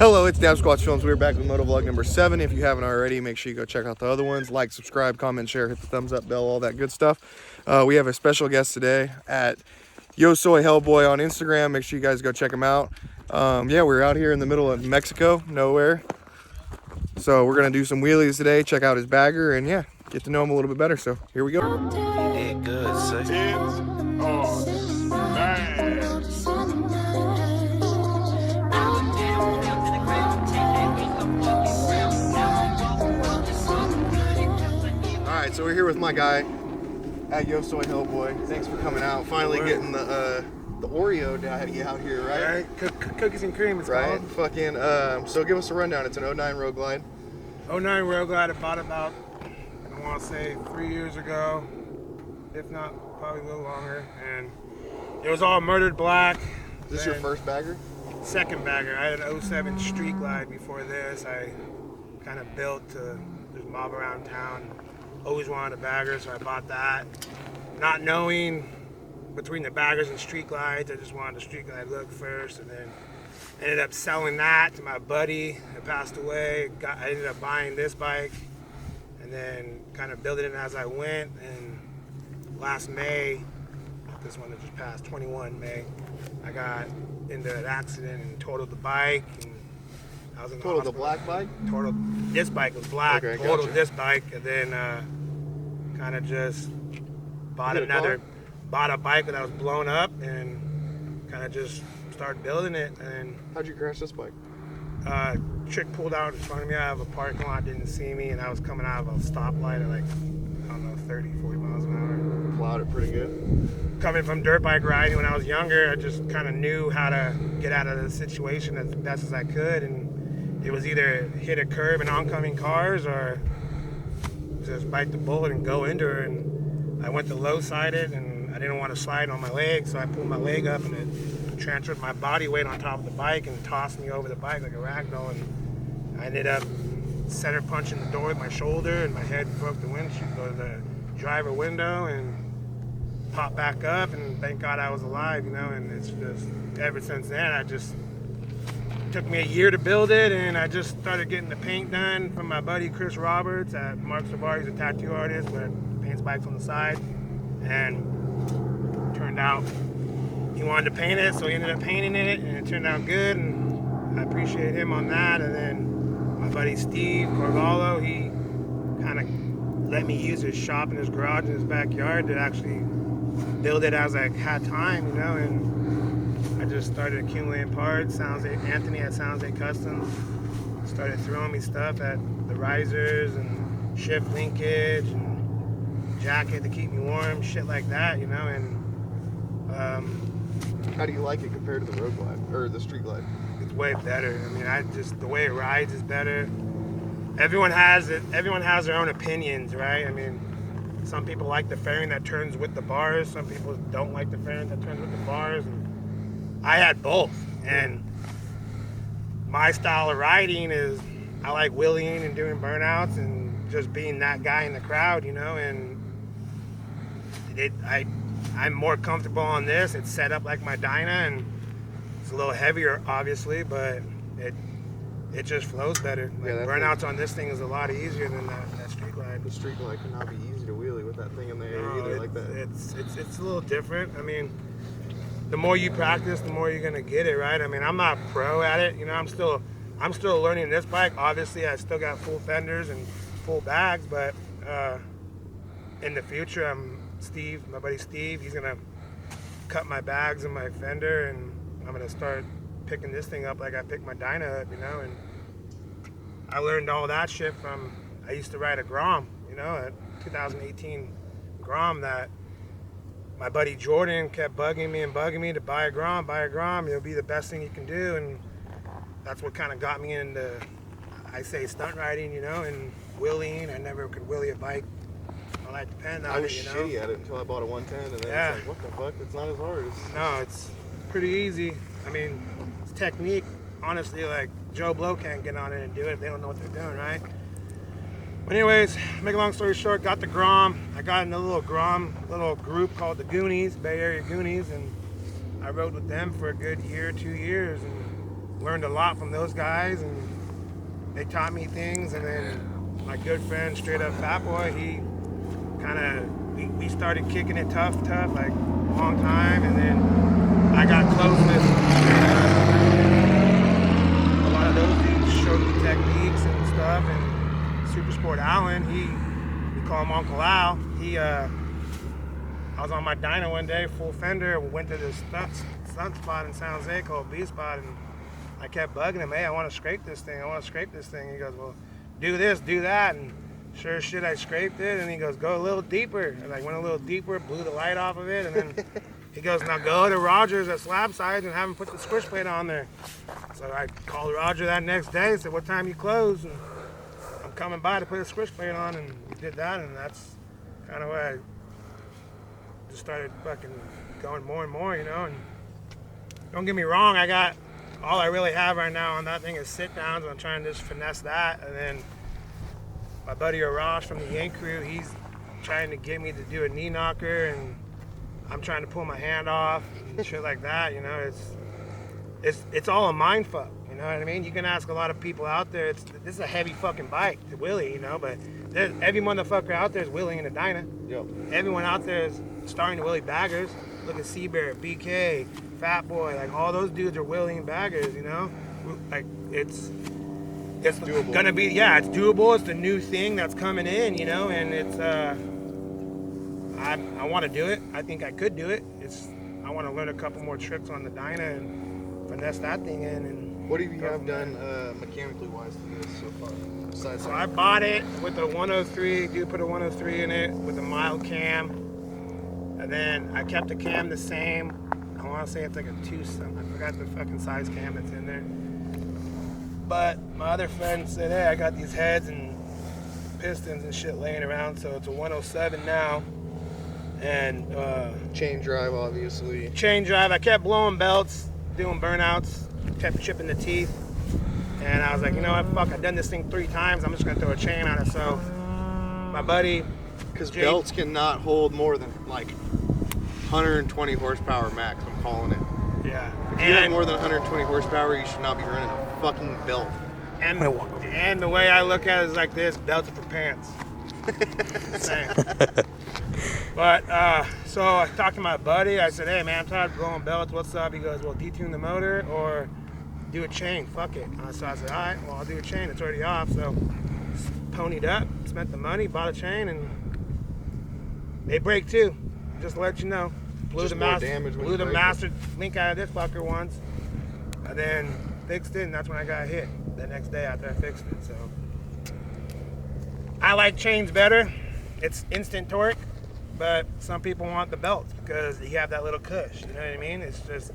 Hello, it's Dab Squatch Films. We're back with motovlog number 7. If you haven't already, make sure you go check out the other ones. Like, subscribe, comment, share, hit the thumbs up bell, all that good stuff. We have a special guest today at Yo Soy Hellboy on Instagram. Make sure you guys go check him out. Yeah, we're out here in the middle of Mexico, nowhere. So we're going to do some wheelies today, check out his bagger, and yeah, get to know him a little bit better. So here we go. You did good, Alright, so we're here with my guy at Yo Soy Hellboy. Thanks for coming out. Finally getting the Oreo daddy out here, right? Cookies and cream, it's right. called. Fucking, so give us a rundown. It's an 09 Road Glide. 09 Road Glide, I bought about, I want to say 3 years ago, if not, probably a little longer. And it was all murdered black. Is this your first bagger? Second bagger. I had an 07 Street Glide before this. I kind of built to just mob around town. Always wanted a bagger, so I bought that. Not knowing between the baggers and street glides, I just wanted a street glide look first, and then ended up selling that to my buddy that passed away. I ended up buying this bike, and then kind of building it as I went. And last May, this one that just passed, 21 May, I got into an accident and totaled the bike. And I was in the Totaled the hospital. black bike? Totaled. This bike was black. Okay, Totaled gotcha. this bike, and then kind of just bought a bike that was blown up, and kind of just started building it. And How'd you crash this bike? chick pulled out in front of me out of a parking lot, didn't see me, and I was coming out of a stoplight at like, I don't know, 30, 40 miles an hour. Plowed it pretty good. Coming from dirt bike riding when I was younger, I just kind of knew how to get out of the situation as best as I could, and it was either hit a curb and oncoming cars or just bite the bullet and go into her. And I went to low-sided, and I didn't want to slide on my leg, so I pulled my leg up, and it transferred my body weight on top of the bike and tossed me over the bike like a rag doll. And I ended up center punching the door with my shoulder, and my head broke the windshield, go to the driver window, and popped back up. And thank God I was alive, you know. And it's just ever since then, took me a year to build it, and I just started getting the paint done from my buddy Chris Roberts at Mark Savard. He's a tattoo artist, but paints bikes on the side. And turned out he wanted to paint it, so he ended up painting it, and it turned out good, and I appreciate him on that. And then my buddy Steve Corvallo, he kind of let me use his shop in his garage in his backyard to actually build it as I had time, you know. And I just started accumulating parts. Anthony at Sounds 8 Customs started throwing me stuff at the risers and shift linkage and jacket to keep me warm, shit like that, you know. And How do you like it compared to the Road Glide, or the Street Glide? it's way better. I mean, the way it rides is better. Everyone has their own opinions, right? I mean, some people like the fairing that turns with the bars. Some people don't like the fairing that turns with the bars. And I had both, and my style of riding is I like wheeling and doing burnouts and just being that guy in the crowd, you know. And I'm more comfortable on this. It's set up like my Dyna, and it's a little heavier, obviously, but it just flows better. Like, Yeah, burnouts on this thing is a lot easier than that Street Glide. The Street Glide cannot be easy to wheelie with that thing in the air No, either, like that. It's a little different. I mean, the more you practice, the more you're gonna get it, right? I mean, I'm not pro at it, you know. I'm still learning this bike. Obviously, I still got full fenders and full bags, but in the future, my buddy Steve, he's gonna cut my bags and my fender, and I'm gonna start picking this thing up like I picked my Dyna up, you know. And I learned all that shit from, I used to ride a Grom, you know, a 2018 Grom that my buddy Jordan kept bugging me to buy a Grom, it'll be the best thing you can do. And that's what kind of got me into, I say, stunt riding, you know, and wheeling. I never could wheelie a bike. I like to depend on I was it, you know. shitty at it until I bought a 110, and then Yeah. it's like, what the fuck? It's not as hard. No, it's pretty easy. I mean, it's technique. Honestly, like, Joe Blow can't get on it and do it if they don't know what they're doing, right? But anyways, make a long story short, got the Grom. I got in a little group called the Goonies, Bay Area Goonies, and I rode with them for a good year, 2 years, and learned a lot from those guys, and they taught me things. And then my good friend, straight up Fat Boy, he kind of, we started kicking it tough, like a long time. And then I got close with a lot of those dudes, showed me techniques and stuff. And Super Sport Allen, we call him Uncle Al. I was on my dyno one day, full fender, went to this stunt spot in San Jose called B Spot, and I kept bugging him, hey, I want to scrape this thing. He goes, well, do this, do that, and sure as shit, I scraped it, and he goes, go a little deeper. And I went a little deeper, blew the light off of it, and then he goes, now go to Rogers at Slab Sides and have him put the squish plate on there. So I called Roger that next day, said, what time you close? And I'm coming by to put a squish plate on, and we did that, and that's kind of where I just started fucking going more and more, you know. And don't get me wrong, all I really have right now on that thing is sit downs. I'm trying to just finesse that. And then my buddy Arash from the Yank crew, he's trying to get me to do a knee knocker, and I'm trying to pull my hand off and shit like that, you know. It's all a mind fuck, you know what I mean? You can ask a lot of people out there, this is a heavy fucking bike to wheelie, you know, but every motherfucker out there is wheeling in a Dyna. Yep. Everyone out there is starting to wheelie baggers. Look at Seabear, BK, Fat Boy, like all those dudes are wheeling baggers, you know? Like it's doable. Gonna be, it's doable. It's the new thing that's coming in, you know, and it's I want to do it. I think I could do it. I want to learn a couple more tricks on the Dyna and finesse that thing in. And what do you have done mechanically wise to this so far? So I bought it with a 103. Dude put a 103 in it with a mild cam, and then I kept the cam the same. I want to say it's like a 2-something. I forgot the fucking size cam that's in there. But my other friend said, hey, I got these heads and pistons and shit laying around, so it's a 107 now. And chain drive, obviously. Chain drive. I kept blowing belts, doing burnouts, kept chipping the teeth. And I was like, you know what, fuck, I've done this thing 3 times. I'm just going to throw a chain on it. So my buddy... Because belts cannot hold more than like 120 horsepower max, I'm calling it. Yeah. If you have more than 120 horsepower, you should not be running a fucking belt. And the way I look at it is like this, belts are for pants. Same. But, so I talked to my buddy. I said, hey, man, I'm tired of blowing belts. What's up? He goes, well, detune the motor or do a chain. Fuck it. So I said, all right, well, I'll do a chain. It's already off. So ponied up, spent the money, bought a chain, and they break too. Just to let you know. Blew the master link out of this fucker once, and then fixed it, and that's when I got hit the next day after I fixed it. So I like chains better. It's instant torque, but some people want the belts because you have that little cush. You know what I mean? It's just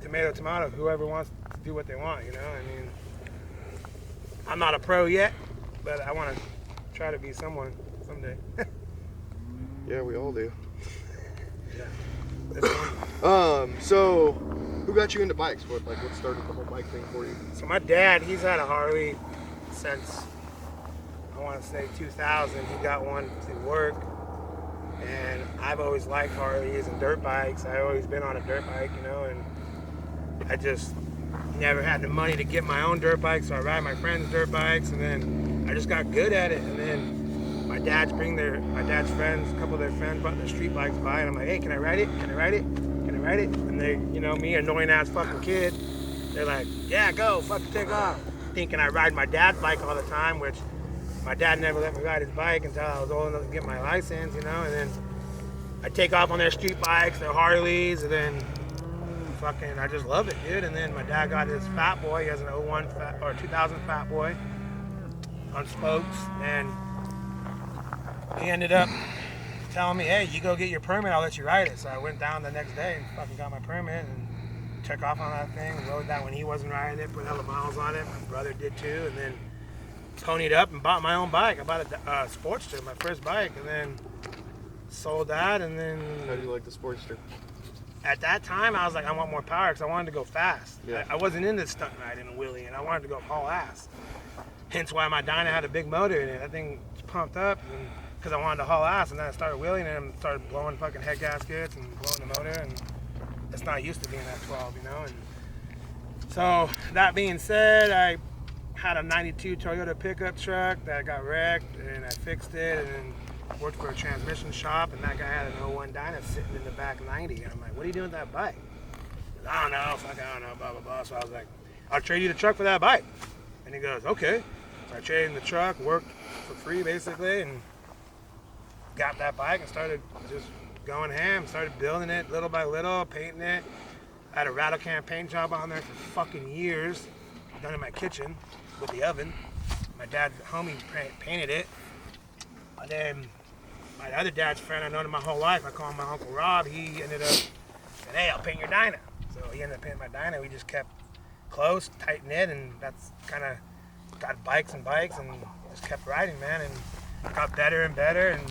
tomato. Whoever wants to do what they want. You know? I mean, I'm not a pro yet, but I want to try to be someone someday. Yeah, we all do. Yeah. So who got you into bikes? What started the whole bike thing for you? So my dad, he's had a Harley since I want to say 2000. He got one to work, and I've always liked Harleys and dirt bikes. I've always been on a dirt bike, you know, and I just never had the money to get my own dirt bike, so I ride my friends' dirt bikes, and then I just got good at it, and then my dad's friends, a couple of their friends brought their street bikes by, and I'm like, hey, can I ride it? And they, you know, me, annoying ass fucking kid, they're like, yeah, go, fucking take off. Thinking I ride my dad's bike all the time, which my dad never let me ride his bike until I was old enough to get my license, you know, and then I take off on their street bikes, their Harleys, and then fucking, I just love it, dude. And then my dad got his Fat Boy. He has an 2000 Fat Boy on spokes, and he ended up telling me, hey, you go get your permit, I'll let you ride it. So I went down the next day and fucking got my permit and took off on that thing, rode that when he wasn't riding it, put hella miles on it. My brother did too, and then ponied up and bought my own bike. I bought a Sportster, my first bike, and then sold that, and then... How do you like the Sportster? At that time, I was like, I want more power because I wanted to go fast. Yeah. I wasn't into stunt riding and wheelie, and I wanted to go haul ass. Hence why my Dyna had a big motor in it. That thing was pumped up because I wanted to haul ass, and then I started wheeling and started blowing fucking head gaskets and blowing the motor, and it's not used to being at 12, you know. And So that being said, I had a 92 Toyota pickup truck that got wrecked, and I fixed it, and then worked for a transmission shop, and that guy had an 01 Dyna sitting in the back 90. And I'm like, what are you doing with that bike? He goes, I don't know, fuck, I don't know, blah, blah, blah. So I was like, I'll trade you the truck for that bike. And he goes, okay. So I traded him the truck, worked for free basically, and got that bike and started just going ham, started building it little by little, painting it. I had a rattle can paint job on there for fucking years, done in my kitchen with the oven. My dad's homie painted it. And then my other dad's friend, I've known him my whole life, I call him my Uncle Rob, he ended up saying, hey, I'll paint your Dyna. So he ended up painting my Dyna. We just kept close, tight knit, and that's kind of got bikes and just kept riding, man, and got better and better, and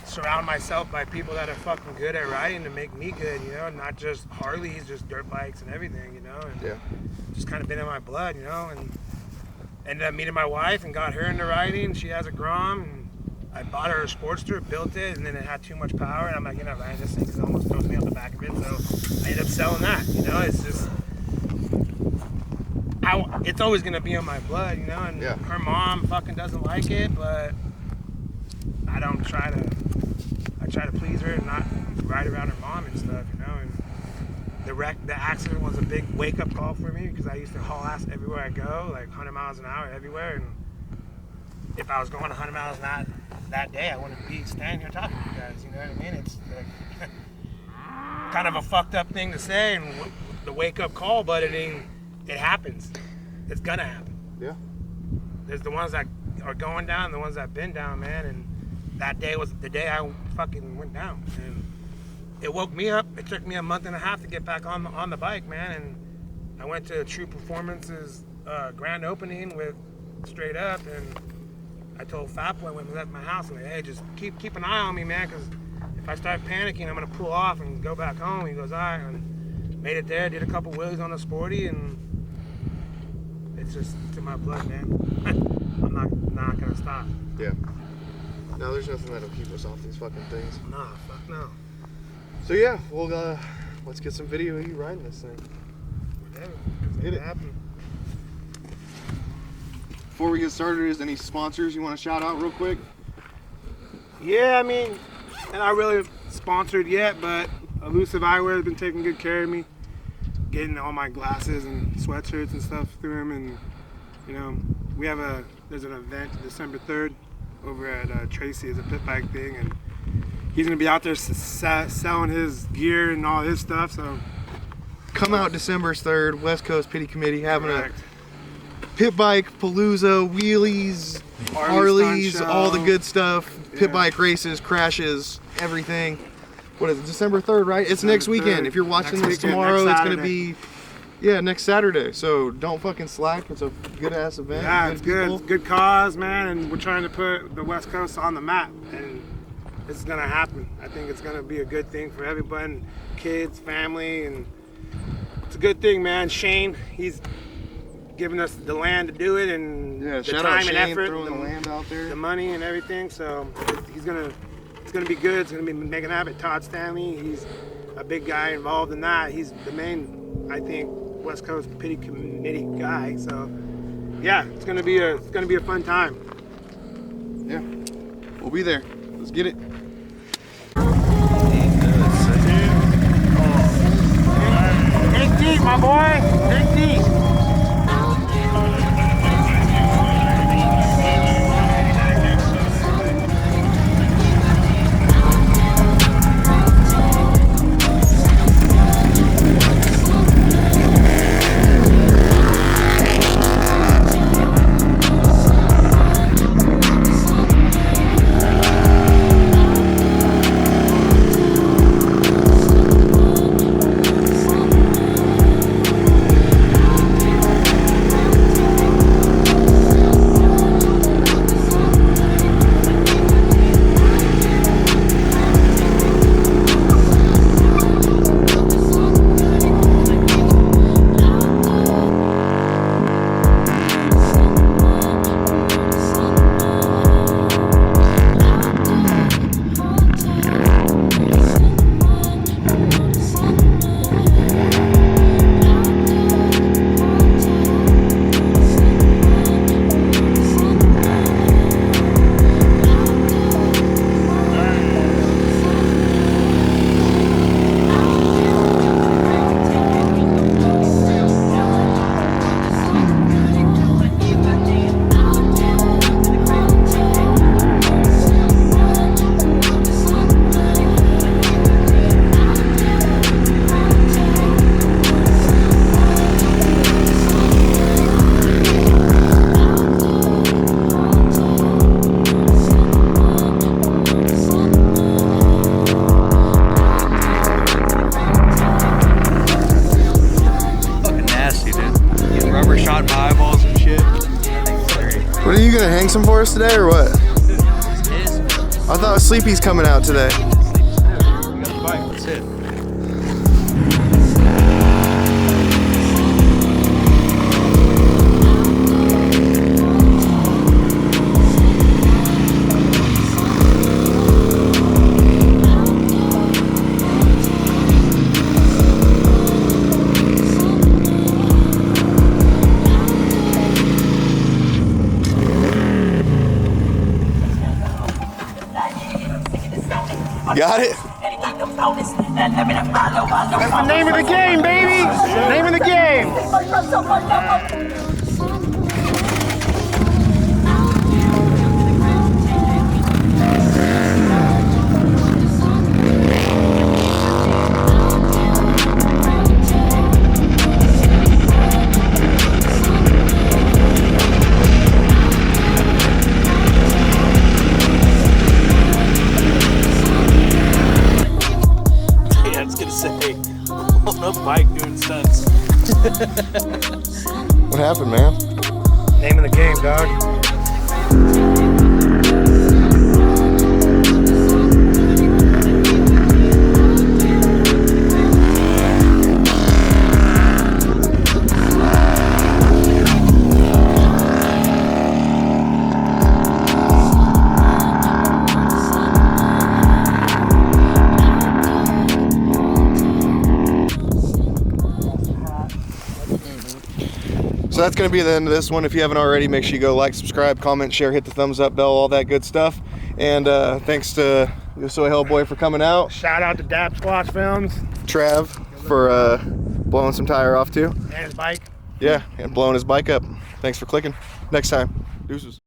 surround myself by people that are fucking good at riding to make me good, you know, not just Harleys, just dirt bikes and everything, you know, and Yeah. just kind of been in my blood, you know, and ended up meeting my wife and got her into riding. She has a Grom, and I bought her a Sportster, built it, and then it had too much power, and I'm like, you're not riding this thing because it almost throws me off the back of it, so I ended up selling that, you know. It's just, it's always gonna be in my blood, you know, and Yeah. her mom fucking doesn't like it, but I try to please her and not ride around her mom and stuff, you know. And the accident was a big wake-up call for me because I used to haul ass everywhere I go, like 100 miles an hour everywhere, and if I was going 100 miles an hour that day, I wouldn't be standing here talking to you guys, you know what I mean? It's like kind of a fucked up thing to say, and the wake-up call, but it happens. It's gonna happen. Yeah. There's the ones that are going down and the ones that have been down, man, and that day was the day I fucking went down, and it woke me up. It took me a month and a half to get back on the bike, man, and I went to True Performance's grand opening with Straight Up, and I told Fat Boy when we left my house, I'm like, hey, just keep an eye on me, man, because if I start panicking, I'm gonna pull off and go back home. He goes, all right, and made it there, did a couple wheelies on the Sporty, and it's just in my blood, man. I'm not gonna stop. Yeah. No, there's nothing that'll keep us off these fucking things. Nah, fuck no. So yeah, we'll let's get some video of you riding this thing. Whatever. Hit it. Happen. Before we get started, is any sponsors you want to shout out real quick? Yeah, I mean, and not really sponsored yet, but Elusive Eyewear has been taking good care of me, getting all my glasses and sweatshirts and stuff through them, and you know, there's an event December 3rd over at Tracy. It's a pit bike thing, and he's gonna be out there selling his gear and all his stuff. So Come out December 3rd, West Coast Pity Committee having correct. a pit bike palooza, wheelies, Harleys, stunt all the show. good stuff, pit Yeah. bike races, crashes, everything. What is it, December 3rd, right? It's December next weekend. 3rd. If you're watching Next this weekend, tomorrow, next it's going to Saturday. be, next Saturday. So don't fucking slack. It's a good-ass event. Yeah, it's good. people. It's a good cause, man, and we're trying to put the West Coast on the map, and it's gonna happen. I think it's gonna be a good thing for everybody, kids, family, and it's a good thing, man. Shane, he's giving us the land to do it, and Yeah, the shout time out Shane, and effort, throwing the land out there. the money and everything. So it's gonna be good. It's gonna be Megan Abbott, Todd Stanley. He's a big guy involved in that. He's the main, I think, West Coast Pity Committee guy. So yeah, it's gonna be a fun time. Yeah, we'll be there. Let's get it. Dig deep, my boy. Dig deep. shit. What, are you gonna hang some for us today or what? I thought Sleepy's coming out today. We got the bike, that's it. Got it? That's the name of the game, baby. Name of the game. Yeah, I was gonna say, on a bike doing stunts. What happened, man? Name of the game, dog. So that's going to be the end of this one. If you haven't already, make sure you go like, subscribe, comment, share, hit the thumbs up bell, all that good stuff. And thanks to Yo Soy Hellboy for coming out. Shout out to Dap Squatch Films Trav for blowing some tire off too. and his bike. Yeah, and blowing his bike up. Thanks for clicking. Next time. Deuces.